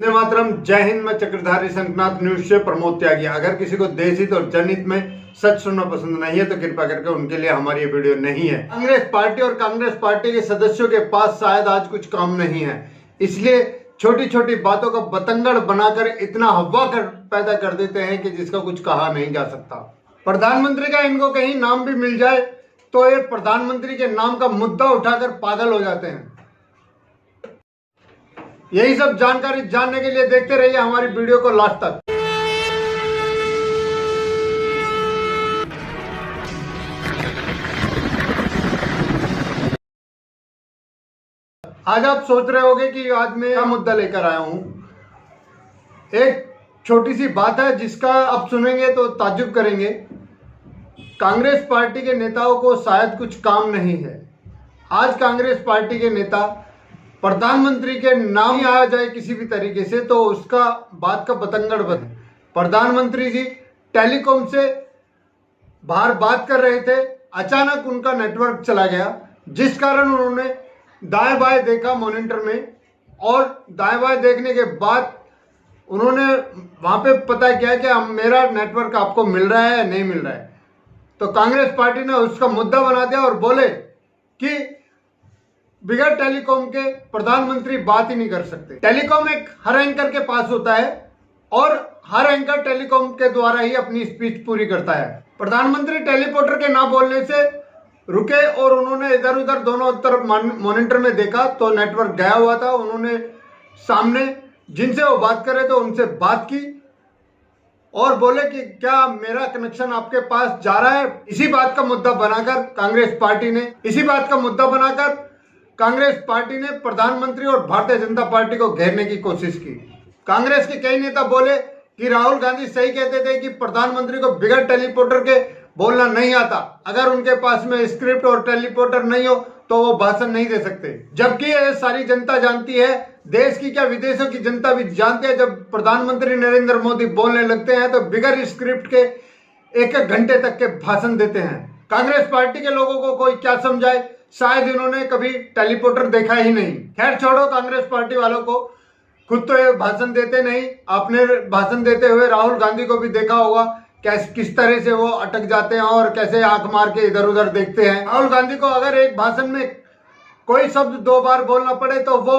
वंदे मातरम। जय हिंद। मैं चक्रधारी शंखनाथ न्यूज से प्रमोद त्यागी। अगर किसी को देश हित और जनहित में सच सुनना पसंद नहीं है तो कृपा करके उनके लिए हमारी ये वीडियो नहीं है। कांग्रेस पार्टी और कांग्रेस पार्टी के सदस्यों के पास शायद आज कुछ काम नहीं है, इसलिए छोटी छोटी बातों का बतंगड़ बनाकर इतना हवा पैदा कर देते हैं कि जिसका कुछ कहा नहीं जा सकता। प्रधानमंत्री का इनको कहीं नाम भी मिल जाए तो ये प्रधानमंत्री के नाम का मुद्दा उठाकर पागल हो जाते हैं। यही सब जानकारी जानने के लिए देखते रहिए हमारी वीडियो को लास्ट तक। आज आप सोच रहे होंगे कि आज मैं क्या मुद्दा लेकर आया हूं। एक छोटी सी बात है जिसका आप सुनेंगे तो ताज्जुब करेंगे। कांग्रेस पार्टी के नेताओं को शायद कुछ काम नहीं है। आज कांग्रेस पार्टी के नेता प्रधानमंत्री के नाम ही आ जाए किसी भी तरीके से तो उसका बात का बतंगड़ बने। प्रधानमंत्री जी टेलीकॉम से बाहर बात कर रहे थे, अचानक उनका नेटवर्क चला गया, जिस कारण उन्होंने दाएं बाएं देखा मॉनिटर में, और दाएं बाएं देखने के बाद उन्होंने वहां पे पता किया कि मेरा नेटवर्क आपको मिल रहा है या नहीं मिल रहा है। तो कांग्रेस पार्टी ने उसका मुद्दा बना दिया और बोले कि बिगड़ टेलीकॉम के प्रधानमंत्री बात ही नहीं कर सकते। टेलीकॉम एक हर एंकर के पास होता है और हर एंकर टेलीकॉम के द्वारा ही अपनी स्पीच पूरी करता है। प्रधानमंत्री टेलीपोर्टर के ना बोलने से रुके और उन्होंने इधर उधर दोनों तरफ मॉनिटर में देखा तो नेटवर्क गया हुआ था। उन्होंने सामने जिनसे वो बात कर रहे थे उनसे बात की और बोले कि क्या मेरा कनेक्शन आपके पास जा रहा है। इसी बात का मुद्दा बनाकर कांग्रेस पार्टी ने प्रधानमंत्री और भारतीय जनता पार्टी को घेरने की कोशिश की। कांग्रेस के कई नेता बोले कि राहुल गांधी सही कहते थे कि प्रधानमंत्री को बिगड़ टेलीपोर्टर के बोलना नहीं आता। अगर उनके पास में स्क्रिप्ट और टेलीपोर्टर नहीं हो तो वो भाषण नहीं दे सकते। जबकि ये सारी जनता जानती है, देश की क्या विदेशों की जनता भी जानती है, जब प्रधानमंत्री नरेंद्र मोदी बोलने लगते हैं तो बिगड़ स्क्रिप्ट के एक एक घंटे तक के भाषण देते हैं। कांग्रेस पार्टी के लोगों को कोई क्या समझाए, शायद इन्होंने कभी टेलीपोर्टर देखा ही नहीं। खैर छोड़ो, कांग्रेस पार्टी वालों को खुद तो ये भाषण देते नहीं। आपने भाषण देते हुए राहुल गांधी को भी देखा होगा किस तरह से वो अटक जाते हैं और कैसे आंख मार के इधर उधर देखते हैं। राहुल गांधी को अगर एक भाषण में कोई शब्द दो बार बोलना पड़े तो वो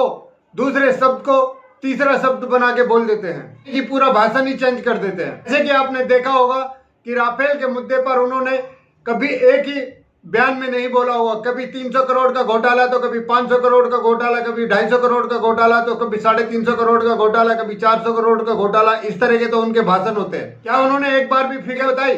दूसरे शब्द को तीसरा शब्द बना के बोल देते हैं, कि पूरा भाषण ही चेंज कर देते हैं। जैसे कि आपने देखा होगा कि राफेल के मुद्दे पर उन्होंने कभी एक ही बयान में नहीं बोला होगा। कभी 300 करोड़ का घोटाला तो कभी 500 करोड़ का घोटाला, कभी 250 करोड़ का घोटाला तो कभी 350 करोड़ का घोटाला, कभी 400 करोड़ का घोटाला। इस तरह के तो उनके भाषण होते हैं। क्या उन्होंने एक बार भी फिगर बताई?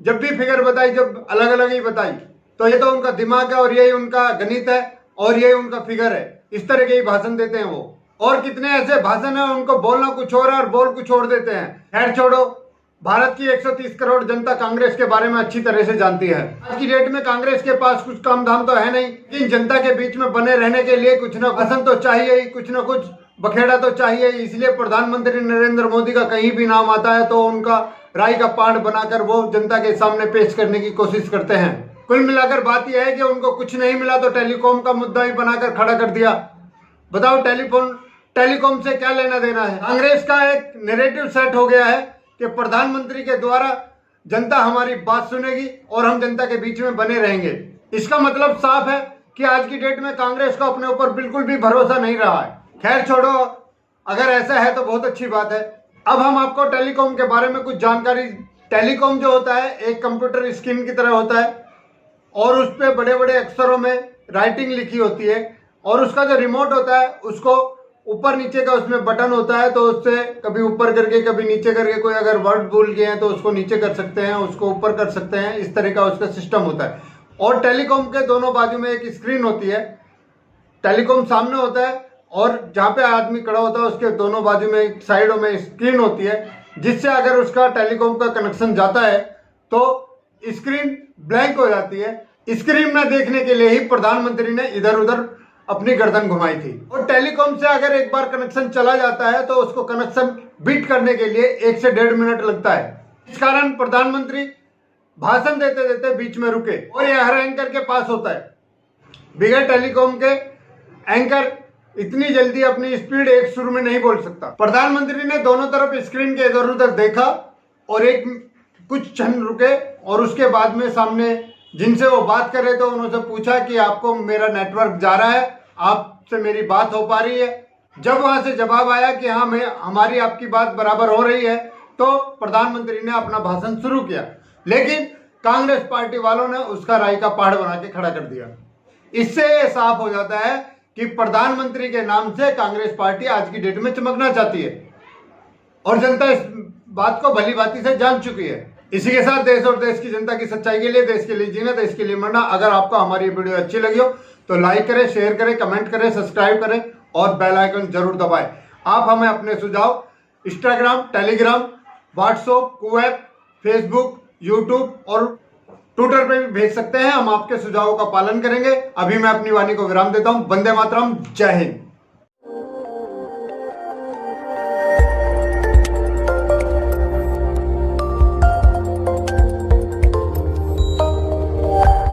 जब भी फिगर बताई, जब अलग अलग ही बताई, तो ये तो उनका दिमाग है और यही उनका गणित है और यही उनका फिगर है। इस तरह के ही भाषण देते हैं वो। और कितने ऐसे भाषण है उनको बोलना कुछ और है और बोल कुछ और देते हैं। खैर छोड़ो, भारत की 130 करोड़ जनता कांग्रेस के बारे में अच्छी तरह से जानती है। आज की डेट में कांग्रेस के पास कुछ काम धाम तो है नहीं, लेकिन जनता के बीच में बने रहने के लिए कुछ न पसंद तो चाहिए ही, कुछ न कुछ बखेड़ा तो चाहिए। इसलिए प्रधानमंत्री नरेंद्र मोदी का कहीं भी नाम आता है तो उनका राई का पाड़ बनाकर वो जनता के सामने पेश करने की कोशिश करते हैं। कुल मिलाकर बात यह है कि उनको कुछ नहीं मिला तो टेलीकॉम का मुद्दा ही बनाकर खड़ा कर दिया। बताओ टेलीकॉम से क्या लेना देना है। कांग्रेस का एक नैरेटिव सेट हो गया है कि प्रधानमंत्री के द्वारा जनता हमारी बात सुनेगी और हम जनता के बीच में बने रहेंगे। इसका मतलब साफ है कि आज की डेट में कांग्रेस को अपने ऊपर बिल्कुल भी भरोसा नहीं रहा है। खैर छोड़ो, अगर ऐसा है तो बहुत अच्छी बात है। अब हम आपको टेलीकॉम के बारे में कुछ जानकारी। टेलीकॉम जो होता है एक कंप्यूटर स्क्रीन की तरह होता है और उस पर बड़े बड़े अक्षरों में राइटिंग लिखी होती है और उसका जो रिमोट होता है उसको ऊपर नीचे का उसमें बटन होता है, तो उससे कभी ऊपर करके कभी नीचे करके कोई अगर वर्ड भूल गए हैं तो उसको नीचे कर सकते हैं, उसको ऊपर कर सकते हैं। इस तरह का उसका सिस्टम होता है। और टेलीकॉम के दोनों बाजू में एक स्क्रीन होती है। टेलीकॉम सामने होता है और जहाँ पे आदमी खड़ा होता है उसके दोनों बाजू में साइडों में स्क्रीन होती है, जिससे अगर उसका टेलीकॉम का कनेक्शन जाता है तो स्क्रीन ब्लैंक हो जाती है। स्क्रीन में देखने के लिए ही प्रधानमंत्री ने इधर उधर अपनी गर्दन घुमाई थी। और टेलीकॉम से अगर एक बार कनेक्शन चला जाता है तो उसको कनेक्शन बीट करने के लिए 1 से 1.5 मिनट लगता है। इस कारण प्रधानमंत्री भाषण देते देते बीच में रुके और यह हर एंकर के पास होता है। बिगड़ टेलीकॉम के एंकर इतनी जल्दी अपनी स्पीड एक सुर में नहीं बोल सकता। प्रधानमंत्री ने दोनों तरफ स्क्रीन के इधर उधर देखा और एक कुछ क्षण रुके और उसके बाद में सामने जिनसे वो बात कर रहे थे उनसे पूछा कि आपको मेरा नेटवर्क जा रहा है, आपसे मेरी बात हो पा रही है। जब वहां से जवाब आया कि हाँ हमारी आपकी बात बराबर हो रही है, तो प्रधानमंत्री ने अपना भाषण शुरू किया, लेकिन कांग्रेस पार्टी वालों ने उसका राई का पहाड़ बना के खड़ा कर दिया। इससे ये साफ हो जाता है कि प्रधानमंत्री के नाम से कांग्रेस पार्टी आज की डेट में चमकना चाहती है और जनता इस बात को भली भांति से जान चुकी है। इसी के साथ देश और देश की जनता की सच्चाई के लिए, देश के लिए जीना, देश के लिए मरना। अगर आपको हमारी वीडियो अच्छी लगी हो तो लाइक करें, शेयर करें, कमेंट करें, सब्सक्राइब करें और बेल आइकन जरूर दबाएं। आप हमें अपने सुझाव इंस्टाग्राम, टेलीग्राम, व्हाट्सएप, कुएप, फेसबुक, यूट्यूब और ट्विटर पे भी भेज सकते हैं। हम आपके सुझावों का पालन करेंगे। अभी मैं अपनी वाणी को विराम देता हूं। वंदे मातरम, जय हिंद।